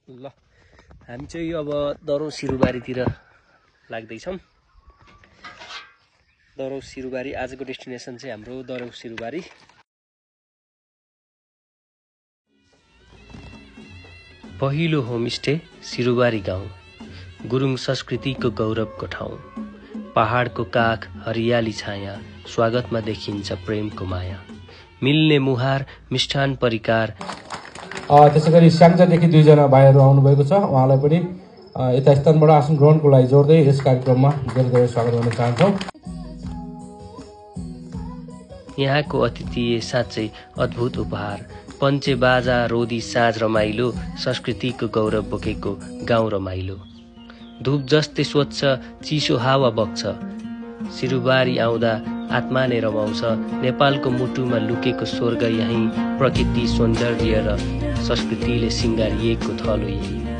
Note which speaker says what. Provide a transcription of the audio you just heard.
Speaker 1: ल हामी चाहिँ अब दरौ सिरुबारीतिर लाग्दैछौँ। दरौ सिरुबारी आजको डेस्टिनेसन चाहिँ हाम्रो दरौ सिरुबारी। पहिलो होमस्टे सिरुबारी गाउँ, गुरुङ संस्कृतिको गौरवको ठाउँ। पहाडको काख, हरियाली छाया, स्वागतमा देखिन्छ प्रेमको माया। मिल्ने मुहार, मिष्ठान परिकार।
Speaker 2: त्यसैगरी स्याङ्जादेखि 2 जना भाइहरू आउनुभएको छ। उहाँलाई पनि यता स्थानबाट आसन ग्रहणको लागि जोड्दै यस कार्यक्रममा धेरै स्वागत गर्न चाहन्छौँ।
Speaker 1: यहाँको अतिथि साँच्चै अद्भुत उपहार। पञ्चे बाजा रोदी साँझ रमाइलो, संस्कृतिको गौरव बोकेको गाउँ रमाइलो। धूप जस्तै स्वच्छ चिसो हावा बग्छ, सिरुबारी आउँदा आत्मा नै रमाउँछ। नेपालको मुटुमा लुकेको स्वर्ग यही, प्रकृति सौन्दर्य र संस्कृतिले सिँगारिएको थलो यही।